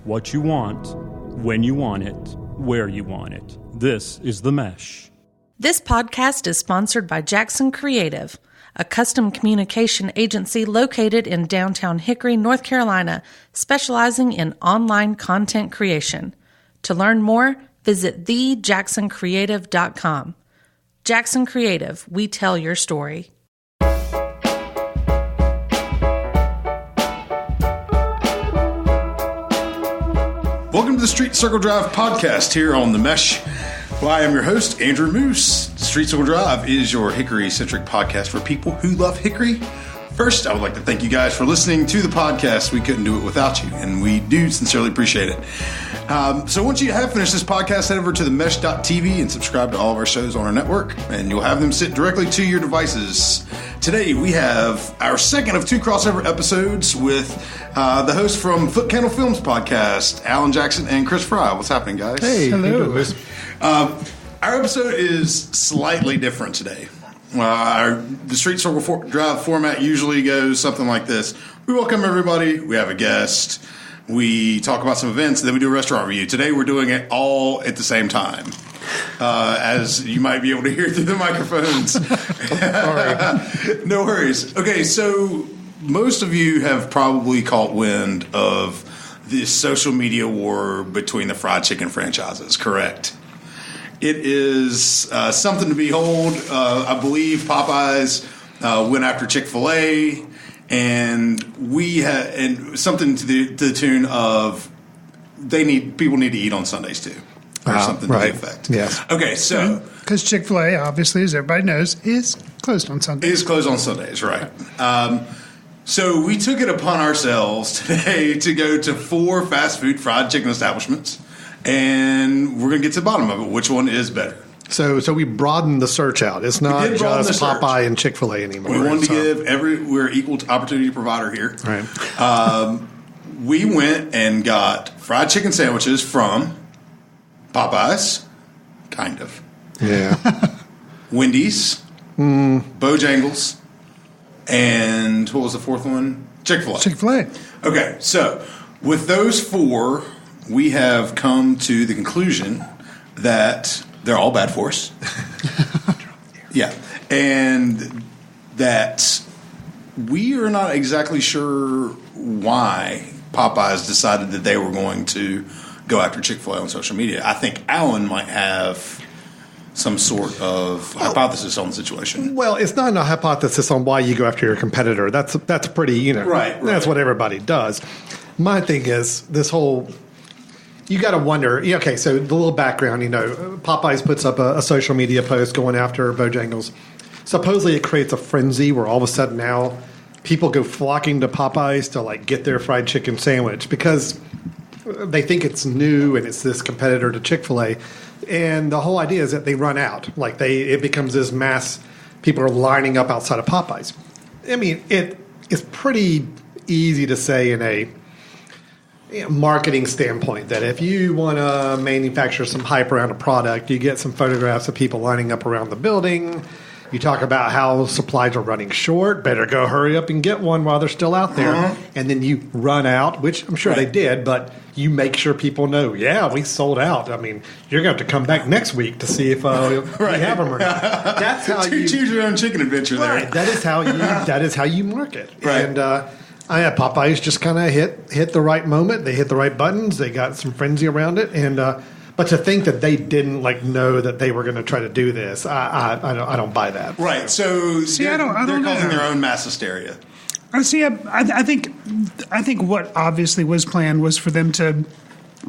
what you want, when you want it, where you want it. This is The Mesh. This podcast is sponsored by Jackson Creative, a custom communication agency located in downtown Hickory, North Carolina, specializing in online content creation. To learn more, visit thejacksoncreative.com. Jackson Creative, we tell your story. Welcome to the Street Circle Drive podcast here on The Mesh. Well, I am your host, Andrew Moose. Street Circle Drive is your Hickory-centric podcast for people who love Hickory. First, I would like to thank you guys for listening to the podcast. We couldn't do it without you, and we do sincerely appreciate it. So once you have finished this podcast, head over to themesh.tv and subscribe to all of our shows on our network, and you'll have them sit directly to your devices. Today, we have our second of two crossover episodes with the hosts from FootcandleFriedChickenSandwiches Films podcast, Alan Jackson and Chris Fry. What's happening, guys? Hey, hello. Our episode is slightly different today. The Street Circle Drive format usually goes something like this. We welcome everybody. We have a guest. We talk about some events, and then we do a restaurant review. Today, we're doing it all at the same time, as you might be able to hear through the microphones. No worries. Okay, so most of you have probably caught wind of this social media war between the fried chicken franchises, correct? It is something to behold. I believe Popeyes went after Chick-fil-A, and something to the tune of people need to eat on Sundays too, or something to the effect. Yes. Okay, so because Chick-fil-A, obviously, as everybody knows, is closed on Sundays. Is closed on Sundays, right? So we took it upon ourselves today to go to 4 fast food fried chicken establishments. And we're going to get to the bottom of it. Which one is better? So we broadened the search out. It's not just Popeye and Chick-fil-A anymore. We wanted to give we're equal opportunity provider here. Right. We went and got fried chicken sandwiches from Popeyes, kind of. Yeah. Wendy's, Bojangles, and what was the fourth one? Chick-fil-A. Chick-fil-A. Okay, so with those 4, we have come to the conclusion that they're all bad for us. Yeah. And that we are not exactly sure why Popeyes decided that they were going to go after Chick-fil-A on social media. I think Alan might have some sort of hypothesis on the situation. Well, it's not a hypothesis on why you go after your competitor. That's pretty, right. That's what everybody does. My thing is this whole... You got to wonder. Okay, so the little background. Popeyes puts up a social media post going after Bojangles. Supposedly, it creates a frenzy where all of a sudden now people go flocking to Popeyes to get their fried chicken sandwich because they think it's new and it's this competitor to Chick-fil-A. And the whole idea is that they run out. It becomes this mass. People are lining up outside of Popeyes. I mean, it's pretty easy to say in a marketing standpoint that if you want to manufacture some hype around a product, you get some photographs of people lining up around the building. You talk about how supplies are running short. Better go hurry up and get one while they're still out there. And then you run out, which I'm sure they did, but you make sure people know, we sold out. I mean, you're going to have to come back next week to see if we have them or not. That's how you choose your own chicken adventure there. That is how you market. Right. And Popeyes just kind of hit the right moment. They hit the right buttons. They got some frenzy around it, and but to think that they didn't know that they were going to try to do this, I don't buy that. Right. So they're causing their own mass hysteria. I think what obviously was planned was for them to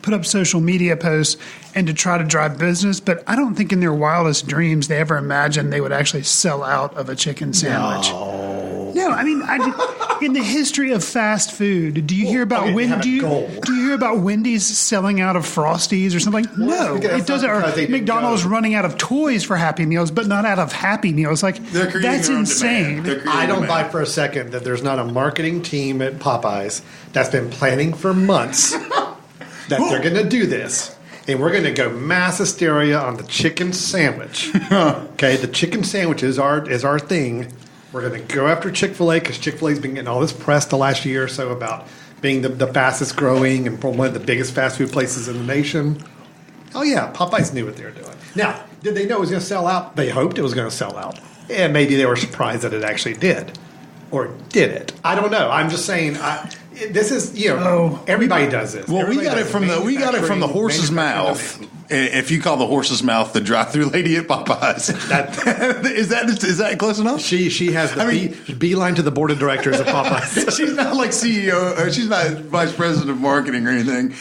put up social media posts and to try to drive business, but I don't think in their wildest dreams they ever imagined they would actually sell out of a chicken sandwich. No, I mean, in the history of fast food, do you hear about do you hear about Wendy's selling out of Frosties or something? No, it doesn't. Or McDonald's running out of toys for Happy Meals, but not out of Happy Meals. That's insane. I don't buy for a second that there's not a marketing team at Popeyes that's been planning for months that they're going to do this. And we're going to go mass hysteria on the chicken sandwich. Okay, the chicken sandwich is our thing. We're going to go after Chick-fil-A because Chick-fil-A's been getting all this press the last year or so about being the fastest growing and one of the biggest fast food places in the nation. Oh, yeah, Popeyes knew what they were doing. Now, did they know it was going to sell out? They hoped it was going to sell out. And maybe they were surprised that it actually did. Or did it? I don't know. I'm just saying, this is, everybody does this. Well, Everybody we got it from the horse's mouth. If you call the horse's mouth the drive-through lady at Popeyes, is that close enough? She has the beeline to the board of directors of Popeyes. She's not like CEO. She's not vice president of marketing or anything.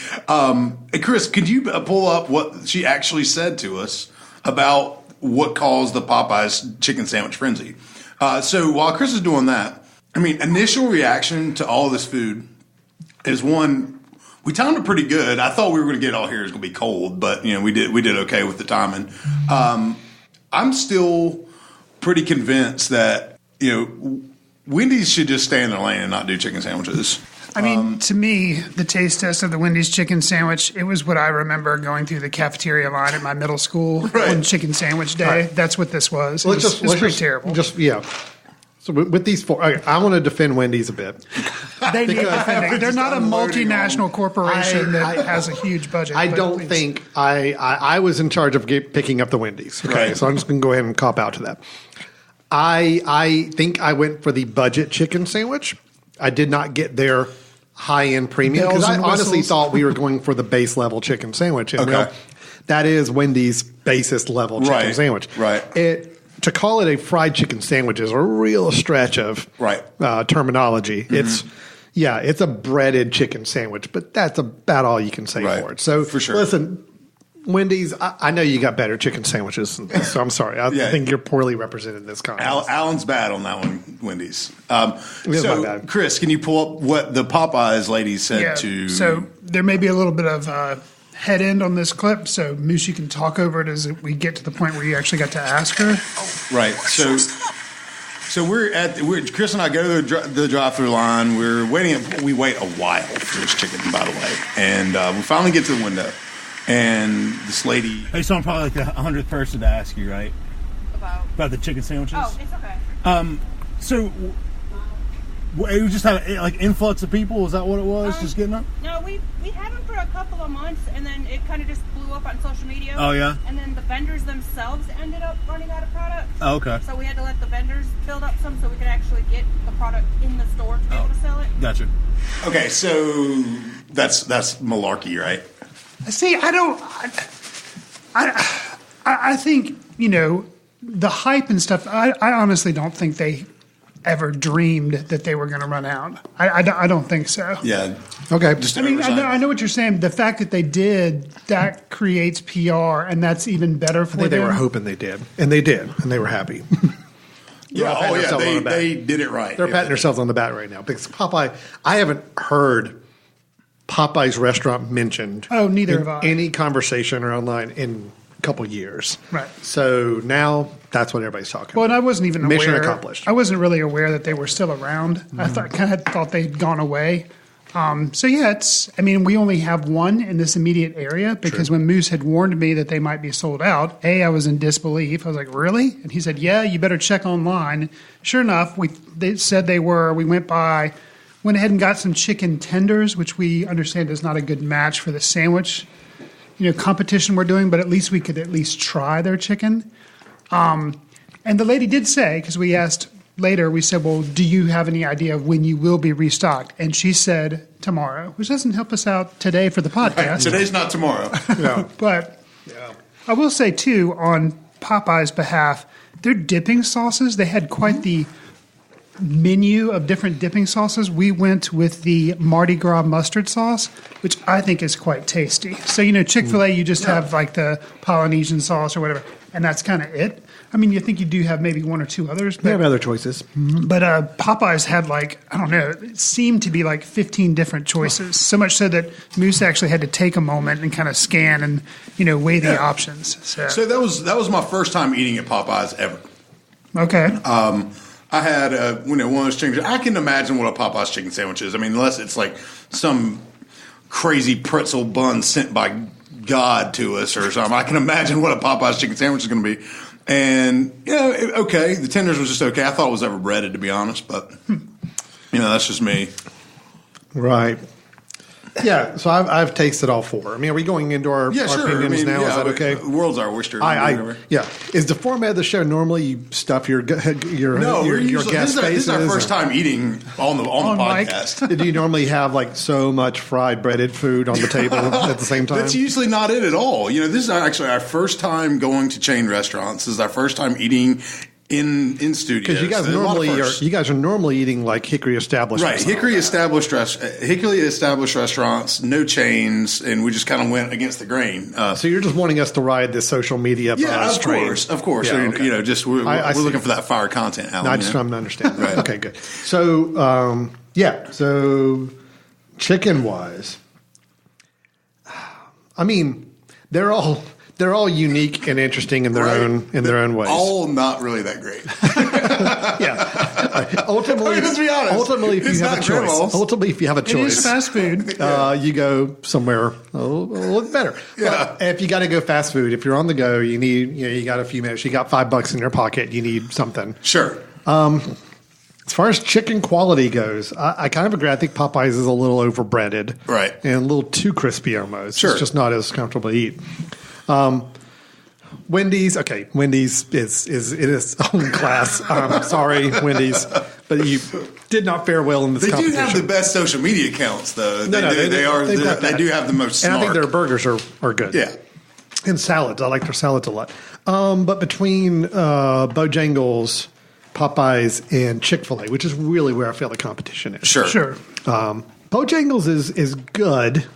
Hey, Chris, could you pull up what she actually said to us about what caused the Popeyes chicken sandwich frenzy? So while Chris is doing that, initial reaction to all this food is one. We timed it pretty good. I thought we were going to get it all here. It was going to be cold, but we did okay with the timing. I'm still pretty convinced that Wendy's should just stay in their lane and not do chicken sandwiches. To me, the taste test of the Wendy's chicken sandwich, it was what I remember going through the cafeteria line at my middle school on chicken sandwich day. Right. That's what this was. It was pretty terrible. So with these four, I want to defend Wendy's a bit. They need defending. They're not a multinational corporation that has a huge budget. I don't think I was in charge of picking up the Wendy's. Okay, right. So I'm just going to go ahead and cop out to that. I think I went for the budget chicken sandwich. I did not get their high-end premium because I honestly thought we were going for the base level chicken sandwich. And that is Wendy's basest level chicken sandwich. Right. To call it a fried chicken sandwich is a real stretch of terminology. Mm-hmm. It's a breaded chicken sandwich, but that's about all you can say for it. So, for sure. Listen, Wendy's, I know you got better chicken sandwiches, so I'm sorry. I think you're poorly represented in this context. Alan's bad on that one, Wendy's. So, Chris, can you pull up what the Popeyes lady said to... So there may be a little bit of... head end on this clip, so Moose, you can talk over it as we get to the point where you actually got to ask her. Right. So Chris and I go to the drive-through line. We're waiting. We wait a while for this chicken, by the way, and we finally get to the window, and this lady. Hey, so I'm probably like the 100th person to ask you, right? About the chicken sandwiches. Oh, it's okay. So. It was just like influx of people. Is that what it was? Just getting up? No, we had them for a couple of months, and then it kind of just blew up on social media. Oh yeah. And then the vendors themselves ended up running out of product. Oh, okay. So we had to let the vendors build up some so we could actually get the product in the store to be able to sell it. Gotcha. Okay, so that's malarkey, right? See, I think the hype and stuff. I honestly don't think they ever dreamed that they were going to run out. I don't think so. Yeah. Okay. I know what you're saying. The fact that they did, that creates PR, and that's even better for them. They were hoping they did, and they did, and they were happy. They did it right. They're patting themselves on the back right now because Popeye. I haven't heard Popeye's restaurant mentioned. Oh, neither have I. Any conversation or online in a couple years. Right. So now that's what everybody's talking about. Well, and I wasn't even aware. Mission accomplished. I wasn't really aware that they were still around. Mm-hmm. I thought they'd gone away. We only have one in this immediate area because when Moose had warned me that they might be sold out, I was in disbelief. I was like, really? And he said, yeah, you better check online. Sure enough, they said they were. We went ahead and got some chicken tenders, which we understand is not a good match for the sandwich competition we're doing, but at least we could at least try their chicken. And the lady did say, because we asked later, we said, well, do you have any idea of when you will be restocked? And she said tomorrow, which doesn't help us out today for the podcast. Right. Today's not tomorrow. No. But I will say, too, on Popeye's behalf, their dipping sauces, they had quite the menu of different dipping sauces. We went with the Mardi Gras mustard sauce, which I think is quite tasty. So, Chick-fil-A, you just have like the Polynesian sauce or whatever, and that's kind of it. You think you do have maybe one or two others. But, they have other choices. But Popeyes had it seemed to be like 15 different choices. So much so that Moose actually had to take a moment and kind of scan and, weigh the options. So that was my first time eating at Popeyes ever. Okay. I had one of those chicken. I can imagine what a Popeyes chicken sandwich is. Unless it's like some crazy pretzel bun sent by God to us or something. I can imagine what a Popeyes chicken sandwich is going to be. And the tenders was just okay. I thought it was over breaded, to be honest, but that's just me. Right. Yeah, so I've tasted all four. I mean, are we going into our sure. opinions now? Is that okay? The world's our oyster. Yeah. Is the format of the show normally you stuff your guest this faces? is our first time eating on the podcast. Do you normally have like so much fried breaded food on the table at the same time? That's usually not it at all. This is actually our first time going to chain restaurants. This is our first time eating in studios. Because you guys are normally eating like Hickory establishments. Right, Hickory established restaurants, no chains, and we just kind of went against the grain. So you're just wanting us to ride this social media train? Of course. Yeah, okay. We're looking for that fire content, Alan. I just trying to understand. Right. Okay, good. So so chicken wise, I mean, they're all unique and interesting in their own ways. All not really that great. Ultimately, let's be honest. Ultimately, if you have a choice, it is fast food. You go somewhere a little better. Yeah. But if you got to go fast food, if you're on the go, you need you got a few minutes. You got $5 in your pocket. You need something. Sure. As far as chicken quality goes, I kind of agree. I think Popeyes is a little overbreaded, right, and a little too crispy almost. Sure. It's just not as comfortable to eat. Wendy's is in its own class. Sorry, Wendy's, but you did not fare well in this competition. They do have the best social media accounts, though. They do have the most snark. And I think their burgers are good. Yeah. And salads. I like their salads a lot. But between Bojangles, Popeyes, and Chick-fil-A, which is really where I feel the competition is. Sure. Bojangles is good.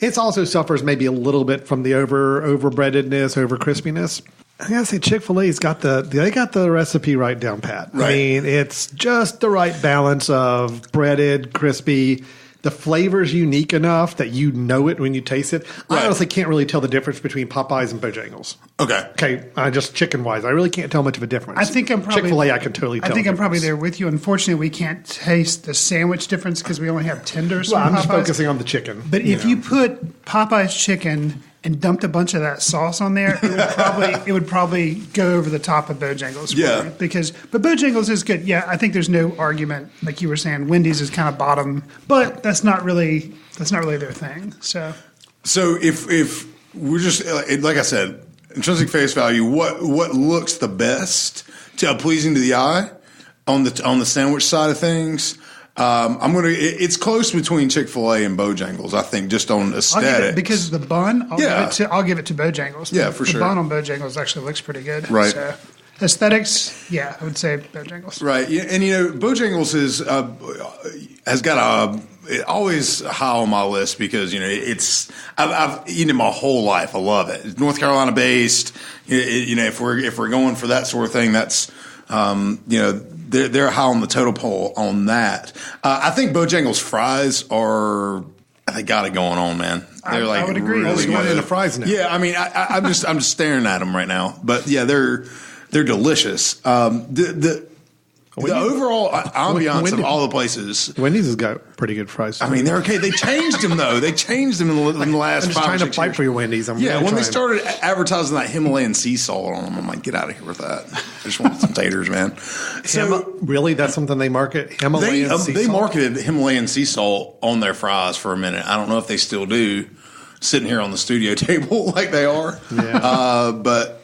It also suffers maybe a little bit from the overbreadedness, over crispiness. I gotta say, Chick-fil-A's got the recipe right down pat. Right. I mean, it's just the right balance of breaded, crispy. The flavor's unique enough that you know it when you taste it. Right. I honestly can't really tell the difference between Popeyes and Bojangles. Okay. Just chicken-wise, I really can't tell much of a difference. I think I'm probably Chick-fil-A. I can totally tell. I think I'm probably there with you. Unfortunately, we can't taste the sandwich difference because we only have tenders. Well, from I'm just Popeyes. focusing on the chicken. But if you put Popeye's chicken and dumped a bunch of that sauce on there, it would probably go over the top of Bojangles. Yeah. But Bojangles is good. Yeah, I think there's no argument. Like you were saying, Wendy's is kind of bottom, but that's not really their thing. So if we're just like I said, intrinsic face value, what looks the best pleasing to the eye on the sandwich side of things? It's close between Chick-fil-A and Bojangles, I think, just on aesthetics. Because the bun, I'll give it to Bojangles. Yeah, for sure. The bun on Bojangles actually looks pretty good. Right. So, aesthetics, yeah, I would say Bojangles. Right. And Bojangles has got always high on my list because I've eaten it my whole life. I love it. It's North Carolina based. If we're going for that sort of thing, that's they're high on the total poll on that. I think Bojangles fries they got it going on, man. They're I would agree. Really going into fries now. Yeah, I mean, I'm just staring at them right now. But yeah, they're delicious. The overall ambiance of all the places. Wendy's has got pretty good fries. I mean, they're okay. They changed them, though. They changed them in the last 5 or 6 years. I'm just trying to fight for your Wendy's. When they started advertising that Himalayan sea salt on them, I'm like, get out of here with that. I just want some taters, man. Really? That's something they market? Himalayan sea salt? They marketed Himalayan sea salt on their fries for a minute. I don't know if they still do, sitting here on the studio table like they are. Yeah. But,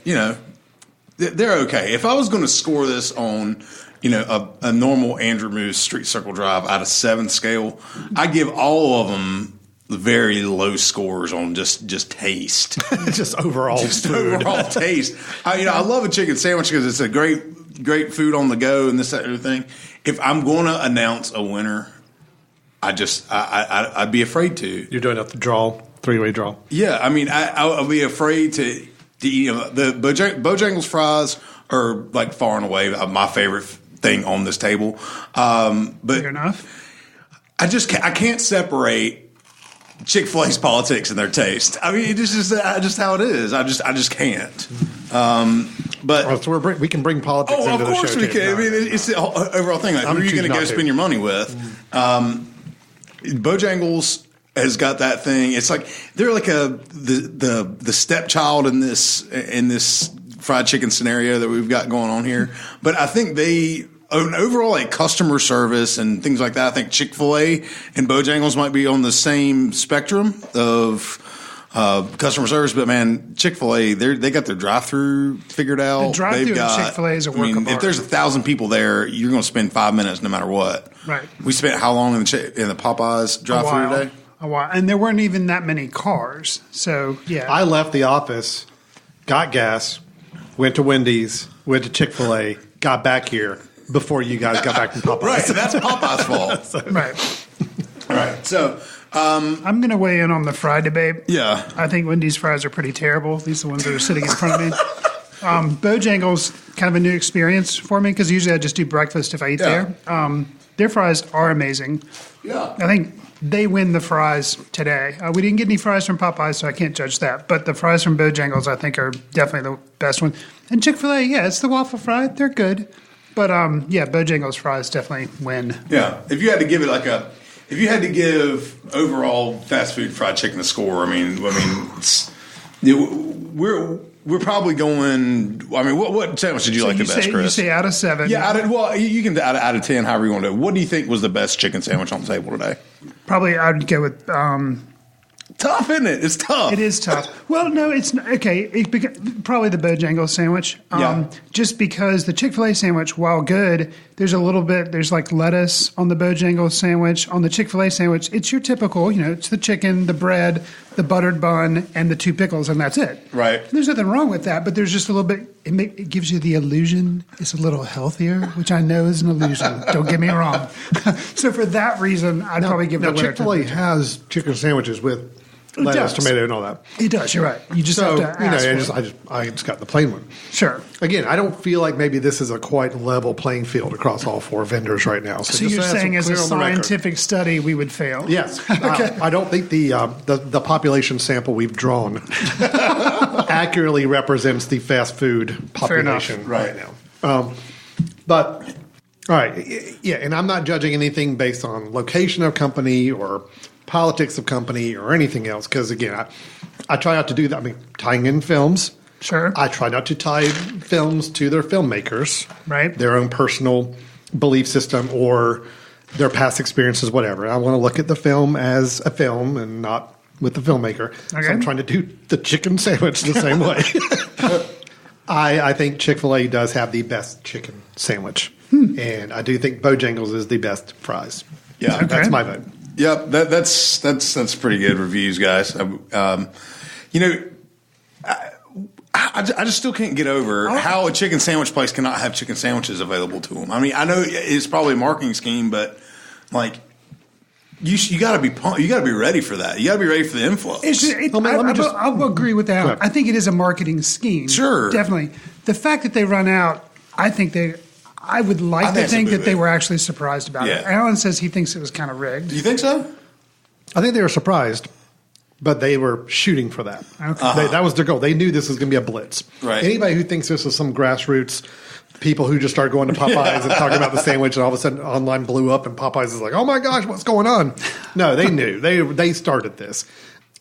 they're okay. If I was going to score this on a normal Andrew Moose Street Circle Drive out of 7 scale, I give all of them very low scores on just taste, just overall taste. I love a chicken sandwich because it's a great food on the go and this that and everything. If I'm going to announce a winner, I'd be afraid to. You're doing a three-way draw. Yeah, I mean I'll be afraid to eat the Bojangles fries are like far and away my favorite thing on this table. But fair enough. I can't separate Chick-fil-A's politics and their taste. I mean, it's just how it is. I just can't. But so we can bring politics into the show. Of course we can. I mean, it's the overall thing. Like, who are you going to go spend your money with? Bojangles has got that thing. It's like they're like the stepchild in this fried chicken scenario that we've got going on here. But I think they overall, like customer service and things like that, I think Chick-fil-A and Bojangles might be on the same spectrum of customer service. But man, Chick-fil-A, they got their drive-through figured out. The drive-through at Chick-fil-A is a work of art. If there's 1,000 people there, you're going to spend 5 minutes no matter what. Right. We spent how long in the Popeyes drive-through today? A while. And there weren't even that many cars. So, yeah. I left the office, got gas, went to Wendy's, went to Chick-fil-A, got back here before you guys got back from Popeyes. Right, so that's Popeye's fault. Right. All right, so I'm going to weigh in on the fry debate. Yeah. I think Wendy's fries are pretty terrible. These are the ones that are sitting in front of me. Bojangles, kind of a new experience for me because usually I just do breakfast if I eat there. Their fries are amazing. Yeah. I think they win the fries today. We didn't get any fries from Popeyes, so I can't judge that. But the fries from Bojangles, I think, are definitely the best one. And Chick-fil-A, yeah, it's the waffle fry. They're good. But, Bojangles fries definitely win. Yeah. If you had to give it if you had to give overall fast food fried chicken a score, we're probably going. I mean, what sandwich did you like the best, Chris? You say out of 7. Yeah, you can out of 10, however you want to do it. What do you think was the best chicken sandwich on the table today? Probably I'd go with. Tough, isn't it? It's tough. It is tough. Well, no, it's okay. Probably the Bojangles sandwich. Just because the Chick-fil-A sandwich, while good, there's like lettuce on the Bojangles sandwich. On the Chick-fil-A sandwich, it's your typical, it's the chicken, the bread, the buttered bun, and the 2 pickles, and that's it. Right. There's nothing wrong with that, but there's just a little bit, it gives you the illusion it's a little healthier, which I know is an illusion. Don't get me wrong. So for that reason, I'd probably give the winner. Chick-fil-A has chicken sandwiches with lettuce, tomato, and all that. It does. You're right. You just have to ask. I just got the plain one. Sure. Again, I don't feel like maybe this is a quite level playing field across all 4 vendors right now. So you're saying, as a scientific study, we would fail? Yes. Okay. I don't think the population sample we've drawn accurately represents the fast food population right now. But all right, yeah, and I'm not judging anything based on location of company or politics of company or anything else, because again, I try not to do that. I mean, tying in films. Sure. I try not to tie films to their filmmakers, right? Their own personal belief system or their past experiences, whatever. I want to look at the film as a film and not with the filmmaker. Okay. So I'm trying to do the chicken sandwich the same way. I think Chick-fil-A does have the best chicken sandwich, and I do think Bojangles is the best fries. Yeah, so that's my vote. Yep, that's pretty good reviews, guys. I just still can't get over how a chicken sandwich place cannot have chicken sandwiches available to them. I mean, I know it's probably a marketing scheme, but like you got to be pumped. You got to be ready for that. You got to be ready for the influx. I'll agree with that. I think it is a marketing scheme. Sure, definitely. The fact that they run out, I would like to think that they were actually surprised about it. Alan says he thinks it was kind of rigged. Do you think so? I think they were surprised, but they were shooting for that. Okay. That was their goal. They knew this was going to be a blitz. Right. Anybody who thinks this is some grassroots people who just started going to Popeyes and talking about the sandwich, and all of a sudden online blew up, and Popeyes is like, "Oh my gosh, what's going on?" No, they knew. They started this.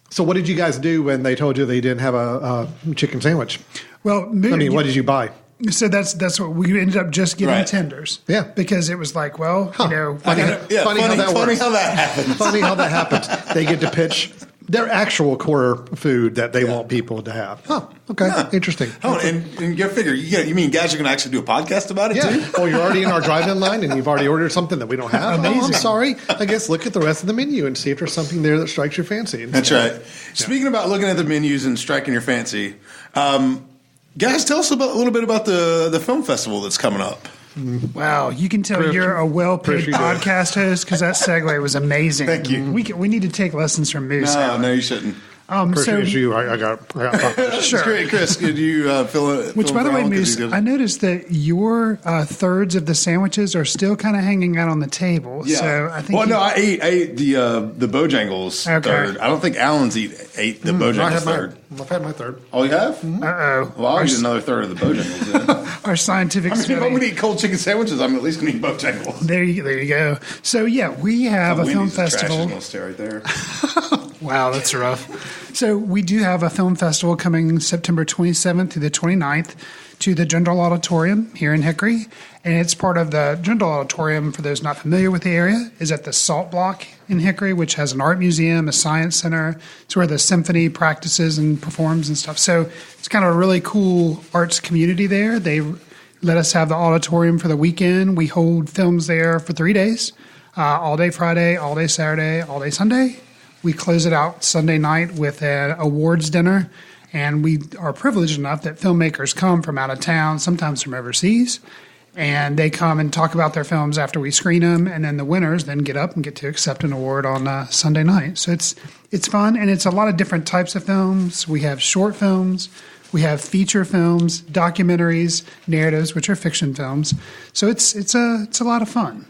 So, what did you guys do when they told you they didn't have a chicken sandwich? Well, what did you buy? So that's what we ended up just getting tenders. Yeah. Because it was like, funny how that happens. Funny how that happens. They get to pitch their actual core food that they want people to have. Oh, okay. Yeah. Interesting. Oh, and go figure. You mean guys are going to actually do a podcast about it too? Well, you're already in our drive-in line and you've already ordered something that we don't have. Amazing. Oh, I'm sorry. I guess look at the rest of the menu and see if there's something there that strikes your fancy. That's right. Yeah. Speaking about looking at the menus and striking your fancy, guys, tell us a little bit about the film festival that's coming up. Wow, you can tell you're a well-paid podcast host because that segue was amazing. Thank you. We need to take lessons from Moose. No, you shouldn't. I got sure. Chris, could you fill it? Which, by the way, Moose, I noticed that your thirds of the sandwiches are still kind of hanging out on the table. Yeah. So I think. Well, no, I ate the Bojangles third. I don't think Alan's ate the Bojangles third. I've had my third. Oh, you have? Uh-oh. Well, I'll eat another third of the Bojangles then. Our scientific study. If I'm going to eat cold chicken sandwiches, I'm at least going to eat Bojangles. There you go. So, yeah, we have a film festival. Trash is going to stay right there. Wow, that's rough. So we do have a film festival coming September 27th through the 29th. to the General Auditorium here in Hickory. And it's part of the General Auditorium, for those not familiar with the area, is at the Salt Block in Hickory, which has an art museum, a science center. It's where the symphony practices and performs and stuff. So it's kind of a really cool arts community there. They let us have the auditorium for the weekend. We hold films there for 3 days, all day Friday, all day Saturday, all day Sunday. We close it out Sunday night with an awards dinner. And we are privileged enough that filmmakers come from out of town, sometimes from overseas, and they come and talk about their films after we screen them, and then the winners then get up and get to accept an award on Sunday night. So it's fun, and it's a lot of different types of films. We have short films, we have feature films, documentaries, narratives, which are fiction films. So it's a lot of fun.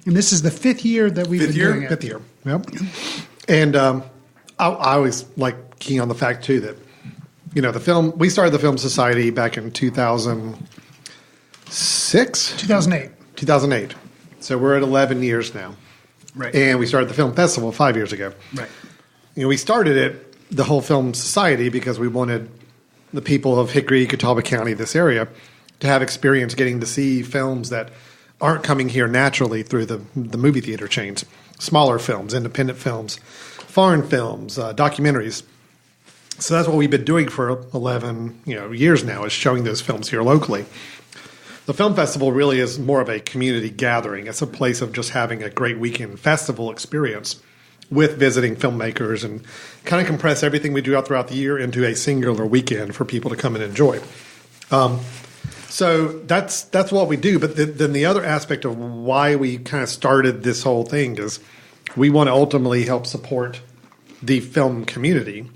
And this is the 5th year that we've been doing it. 5th year, yep. And I always like keying on the fact, too, that we started the Film Society back in 2006? 2008. So we're at 11 years now. Right. And we started the Film Festival 5 years ago. Right. We started it, the whole Film Society, because we wanted the people of Hickory, Catawba County, this area, to have experience getting to see films that aren't coming here naturally through the movie theater chains. Smaller films, independent films, foreign films, documentaries. So that's what we've been doing for 11 years now, is showing those films here locally. The film festival really is more of a community gathering. It's a place of just having a great weekend festival experience with visiting filmmakers and kind of compress everything we do out throughout the year into a singular weekend for people to come and enjoy. So that's what we do. But then the other aspect of why we kind of started this whole thing is we want to ultimately help support the film community.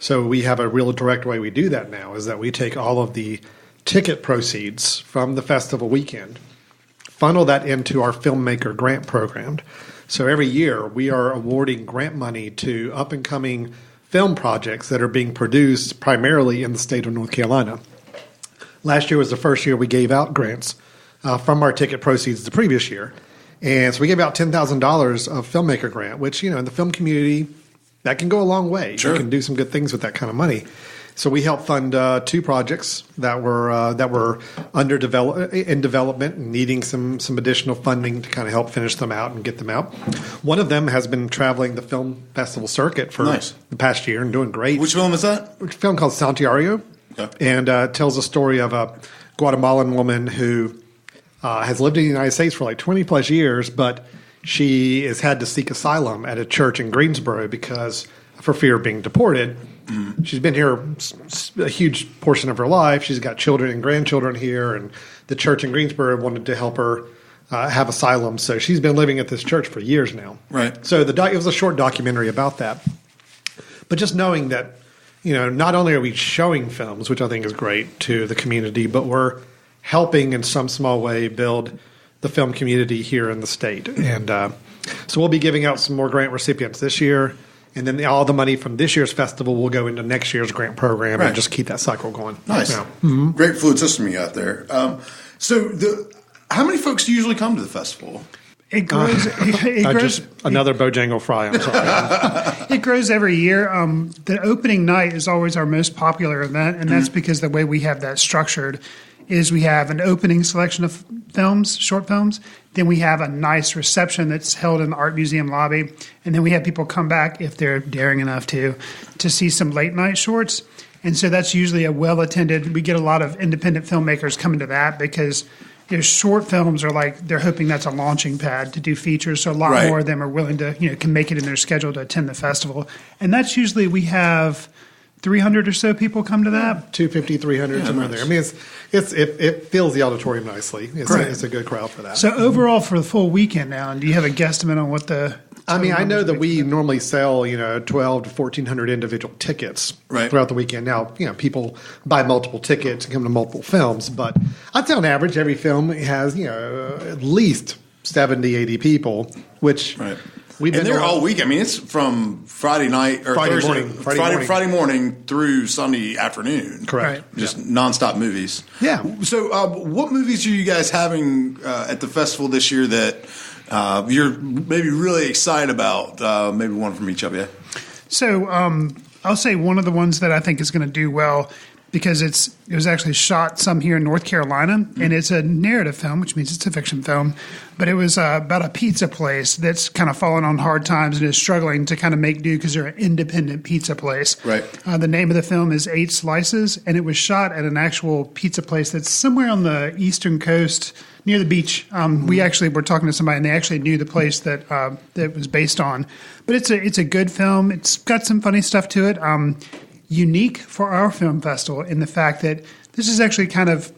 So we have a real direct way we do that now, is that we take all of the ticket proceeds from the festival weekend, funnel that into our filmmaker grant program. So every year we are awarding grant money to up-and-coming film projects that are being produced primarily in the state of North Carolina. Last year was the first year we gave out grants from our ticket proceeds the previous year. And so we gave out $10,000 of filmmaker grant, which, in the film community, that can go a long way. Sure. You can do some good things with that kind of money. So we helped fund 2 projects that were in development and needing some additional funding to kind of help finish them out and get them out. One of them has been traveling the film festival circuit for the past year and doing great. Which film is that? A film called Santiago, and tells a story of a Guatemalan woman who has lived in the United States for like 20 plus years, but she has had to seek asylum at a church in Greensboro because for fear of being deported. Mm. She's been here a huge portion of her life. She's got children and grandchildren here, and the church in Greensboro wanted to help her have asylum. So she's been living at this church for years now. Right. So it was a short documentary about that. But just knowing that, not only are we showing films, which I think is great, to the community, but we're helping in some small way build the film community here in the state. And so we'll be giving out some more grant recipients this year. And then all the money from this year's festival will go into next year's grant program and just keep that cycle going. Nice. Great fluid system you got there. How many folks usually come to the festival? It grows. Just another Bojangle fry. I'm sorry. It grows every year. The opening night is always our most popular event, and that's because the way we have that structured is we have an opening selection of films, short films. Then we have a nice reception that's held in the art museum lobby, and then we have people come back if they're daring enough to see some late night shorts. And so that's usually a well attended. We get a lot of independent filmmakers coming to that because short films are like they're hoping that's a launching pad to do features. So a lot more of them are willing to can make it in their schedule to attend the festival, and that's usually we have 300 or so people come to that. 250, 300, somewhere there. I mean, it fills the auditorium nicely. It's a good crowd for that. So overall for the full weekend now, do you have a guesstimate on what the? I mean, I know that we normally sell 12 to 1,400 individual tickets throughout the weekend. Now, people buy multiple tickets and come to multiple films, but I'd say on average every film has at least 70, 80 people, which. Right. We've been there all week. I mean, it's from Friday night or Friday morning through Sunday afternoon. Correct. Right. Just nonstop movies. Yeah. So, what movies are you guys having at the festival this year that you're maybe really excited about? Maybe one from each of you. So, I'll say one of the ones that I think is going to do well because it was actually shot some here in North Carolina, and it's a narrative film, which means it's a fiction film. But it was about a pizza place that's kind of fallen on hard times and is struggling to kind of make do because they're an independent pizza place. Right. The name of the film is 8 Slices, and it was shot at an actual pizza place that's somewhere on the eastern coast near the beach. We actually were talking to somebody, and they actually knew the place that it was based on. But it's a good film. It's got some funny stuff to it. Unique for our film festival in the fact that this is actually kind of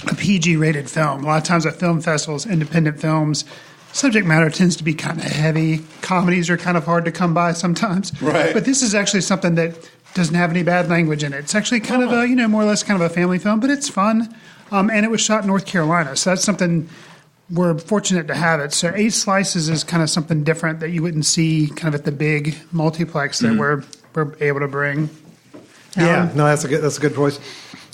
a PG-rated film. A lot of times at film festivals, independent films, subject matter tends to be kind of heavy. Comedies are kind of hard to come by sometimes. Right. But this is actually something that doesn't have any bad language in it. It's actually kind of a, more or less kind of a family film, but it's fun. And it was shot in North Carolina, so that's something we're fortunate to have it. So 8 Slices is kind of something different that you wouldn't see kind of at the big multiplex that we're able to bring. Yeah, no, that's a good voice.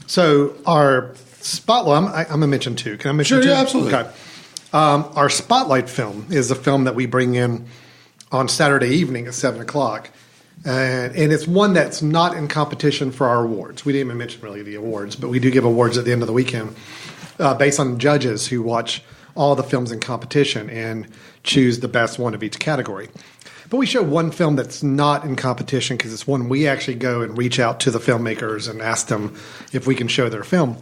So our spotlight, I'm going to mention two. Can I mention two? Sure, yeah, absolutely. Okay. Our spotlight film is a film that we bring in on Saturday evening at 7 o'clock. And it's one that's not in competition for our awards. We didn't even mention really the awards, but we do give awards at the end of the weekend based on judges who watch all the films in competition and choose the best one of each category. But we show one film that's not in competition because it's one we actually go and reach out to the filmmakers and ask them if we can show their film.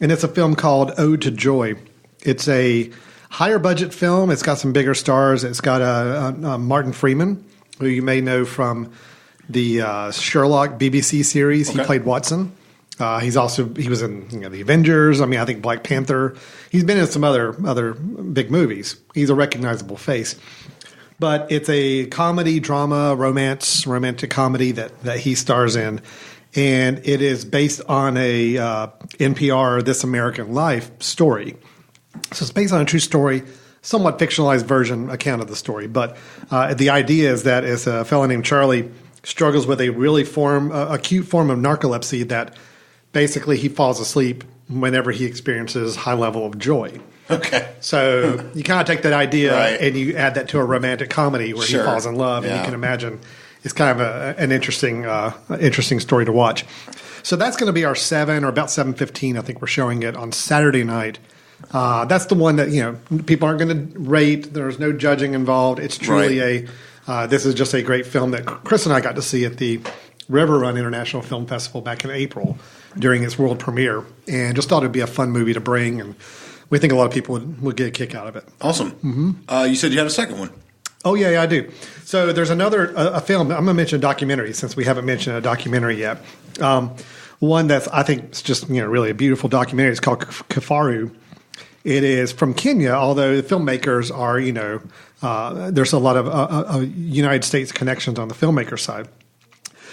And it's a film called Ode to Joy. It's a higher budget film. It's got some bigger stars. It's got Martin Freeman, who you may know from the Sherlock BBC series. Okay. He played Watson. He was in the Avengers. I think Black Panther. He's been in some other big movies. He's a recognizable face. But it's a comedy, drama, romantic comedy that he stars in. And it is based on a NPR This American Life story. So it's based on a true story, somewhat fictionalized account of the story. But the idea is that it's a fellow named Charlie struggles with a really acute form of narcolepsy that basically he falls asleep whenever he experiences high level of joy. Okay. So you kind of take that idea right. and you add that to a romantic comedy where sure. he falls in love, and you can imagine it's kind of an interesting story to watch. So that's going to be our 7 or about 7:15. I think we're showing it on Saturday night. That's the one that people aren't going to rate. There's no judging involved. It's truly this is just a great film that Chris and I got to see at the River Run International Film Festival back in April during its world premiere, and just thought it'd be a fun movie to bring, and we think a lot of people would get a kick out of it. Awesome. Mm-hmm. You said you had a second one. Oh, yeah, I do. So there's another a film. I'm going to mention a documentary since we haven't mentioned a documentary yet. One that's, I think, is just really a beautiful documentary. It's called Kifaru. It is from Kenya, although the filmmakers are, there's a lot of United States connections on the filmmaker side.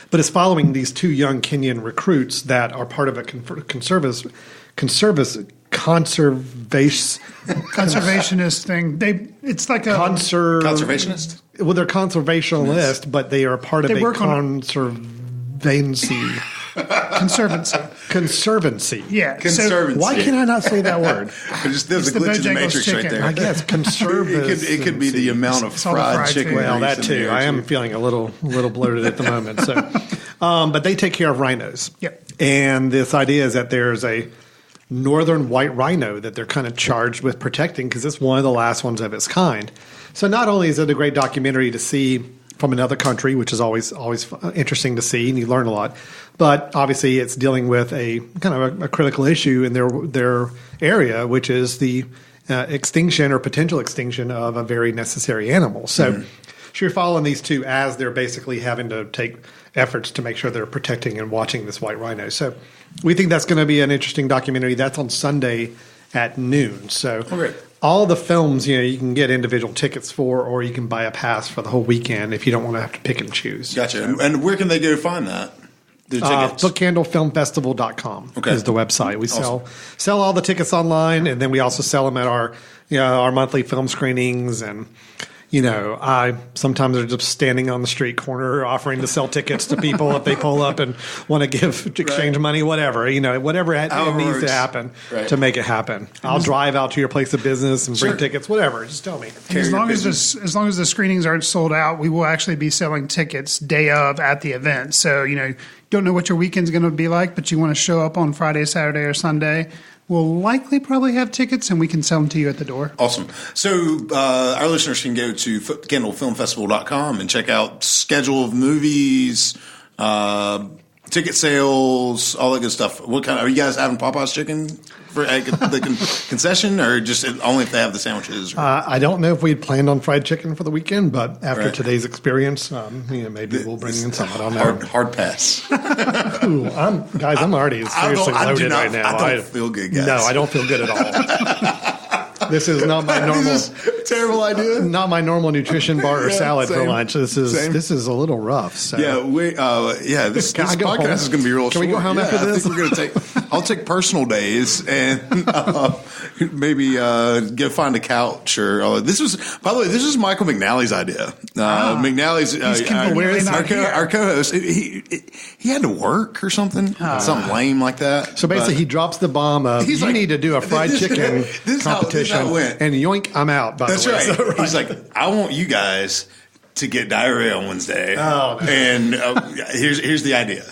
But it's following these 2 young Kenyan recruits that are part of a conservationist thing. It's like a conservationist. Well, they're conservationalist, but they are part of a conservancy. Yeah, conservancy. Why can I not say that word? There's a glitch in the matrix chicken. right there. I guess conservancy. It could be the amount of fried chicken. Well, that too. I am feeling a little bloated at the moment. So, but they take care of rhinos. Yep. And this idea is that there's a northern white rhino that they're kind of charged with protecting because it's one of the last ones of its kind. So not only is it a great documentary to see from another country, which is always interesting to see, and you learn a lot, but obviously it's dealing with a kind of a critical issue in their area, which is the extinction or potential extinction of a very necessary animal. So you're following these 2 as they're basically having to take efforts to make sure they're protecting and watching this white rhino. So we think that's going to be an interesting documentary. That's on Sunday at noon. So all the films, you can get individual tickets for, or you can buy a pass for the whole weekend if you don't want to have to pick and choose. Gotcha. And where can they go to find that? FootcandleFilmFestival.com is the website. We sell all the tickets online, and then we also sell them at our monthly film screenings, and I sometimes are just standing on the street corner offering to sell tickets to people if they pull up and want to exchange money, whatever, whatever needs to happen to make it happen. I'll drive out to your place of business and bring tickets, whatever. Just tell me. As long as the screenings aren't sold out, we will actually be selling tickets day of at the event. So, don't know what your weekend's going to be like, but you want to show up on Friday, Saturday, or Sunday, we'll likely probably have tickets, and we can sell them to you at the door. Awesome. So our listeners can go to FootcandleFilmFestival.com and check out schedule of movies, ticket sales, all that good stuff. What kind? Are you guys having Popeye's chicken for the concession, or just only if they have the sandwiches? I don't know if we planned on fried chicken for the weekend, but after today's experience, maybe we'll bring in some. I don't know. Hard pass. Ooh, I'm already seriously loaded right now. I don't feel good, guys. No, I don't feel good at all. This is not my normal. This is terrible idea. Not my normal nutrition bar or salad for lunch. This is a little rough. So. Yeah, this podcast is going to be real short. Can we go home after this? I think we're going to I'll take personal days and maybe find a couch or. This was Michael McNally's idea. McNally's our co-host. He had to work or something lame like that. So basically, he drops the bomb of you need to do a fried chicken competition. And yoink, I'm out. That's right. He's like, I want you guys to get diarrhea on Wednesday. Oh, no. And here's the idea.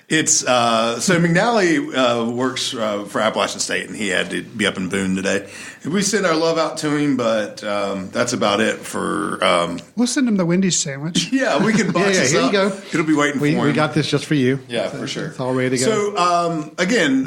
It's so McNally works for Appalachian State, and he had to be up in Boone today. We send our love out to him, but that's about it for. We'll send him the Wendy's sandwich. Yeah, we can box this here up. you go. It'll be waiting for him. We got this just for you. Yeah, for sure. It's all ready to go. So again,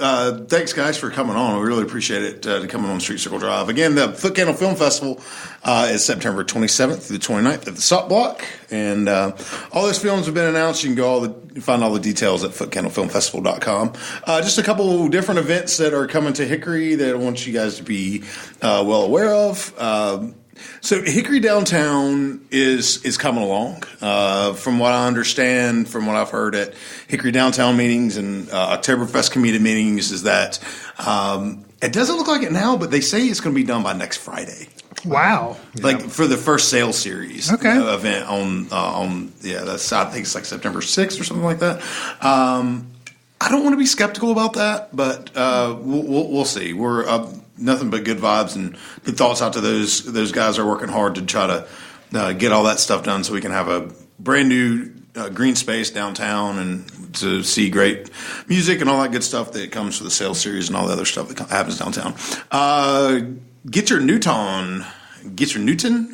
thanks guys for coming on. We really appreciate it to coming on Street Circle Drive. Again, the Footcandle Film Festival is September 27th through the 29th at the Salt Block, and all those films have been announced. You can find all the details at FootcandleFilmFestival.com. Just a couple different events that are coming to Hickory that I want you guys to be well aware of. So Hickory Downtown is coming along. From what I understand, from what I've heard at Hickory Downtown meetings and Oktoberfest committee meetings, is that it doesn't look like it now, but they say it's going to be done by next Friday. Wow! For the first sales series event on that's I think it's like September 6th or something like that. I don't want to be skeptical about that, but we'll see. We're nothing but good vibes and good thoughts out to those guys who are working hard to try to get all that stuff done so we can have a brand new green space downtown and to see great music and all that good stuff that comes for the sales series and all the other stuff that happens downtown. Get your Newton.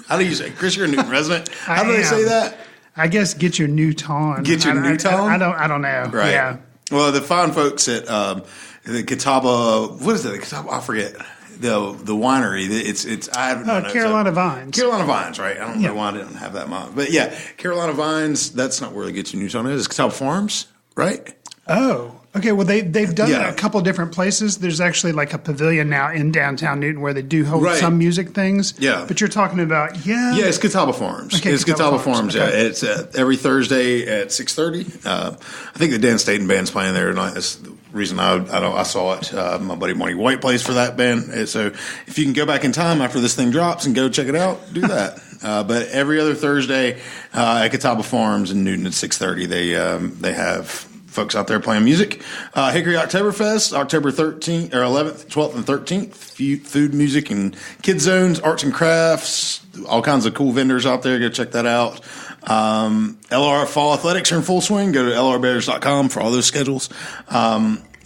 How do you say? Chris, you're a Newton resident. How do they say that? I guess get your Newton. Get your Newton? I don't know. Right. Yeah. Well, the fine folks at the Catawba, what is it? I forget the winery. It's I don't know. Carolina Vines. Carolina Vines, right? I don't know why I didn't have that in mind, but yeah, Carolina Vines. That's not where they get your Newton is. It's Catawba Farms, right? Oh. Okay, well, they've done it a couple different places. There's actually like a pavilion now in downtown Newton where they do hold some music things. Yeah. But you're talking about, Yeah, it's Catawba Farms. Okay, it's Catawba Farms, okay. yeah. It's every Thursday at 6:30. I think the Dan Staten Band's playing there tonight. That's the reason I saw it. My buddy Marty White plays for that band. And so if you can go back in time after this thing drops and go check it out, do that. But every other Thursday at Catawba Farms in Newton at 6:30, they have folks out there playing music. Hickory Oktoberfest, October 13th or 11th, 12th, and 13th. Food, music, and kids zones, arts and crafts. All kinds of cool vendors out there. Go check that out. LR Fall Athletics are in full swing. Go to lrbears.com for all those schedules.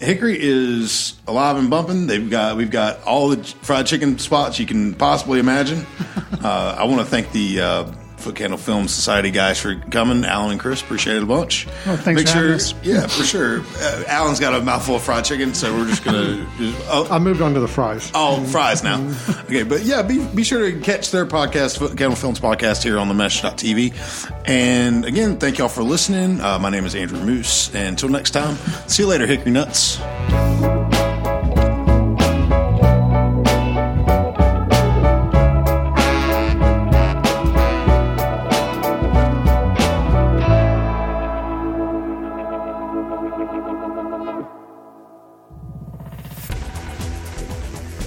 Hickory is alive and bumping. We've got all the fried chicken spots you can possibly imagine. I want to thank the Footcandle Film Society guys for coming. Alan and Chris, appreciate it a bunch. Oh, thanks for having us. Yeah, for sure. Alan's got a mouthful of fried chicken, so we're just going to... I moved on to the fries. Oh, fries now. Okay, but yeah, be sure to catch their podcast, Footcandle Films podcast, here on the Mesh.tv. And again, thank y'all for listening. My name is Andrew Moose. And until next time, see you later, Hickory Nuts.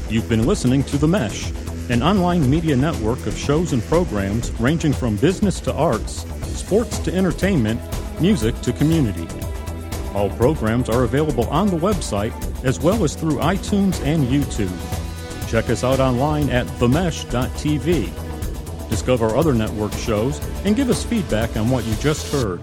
You've been listening to The Mesh, an online media network of shows and programs ranging from business to arts, sports to entertainment, music to community. All programs are available on the website as well as through iTunes and YouTube. Check us out online at themesh.tv. Discover other network shows and give us feedback on what you just heard.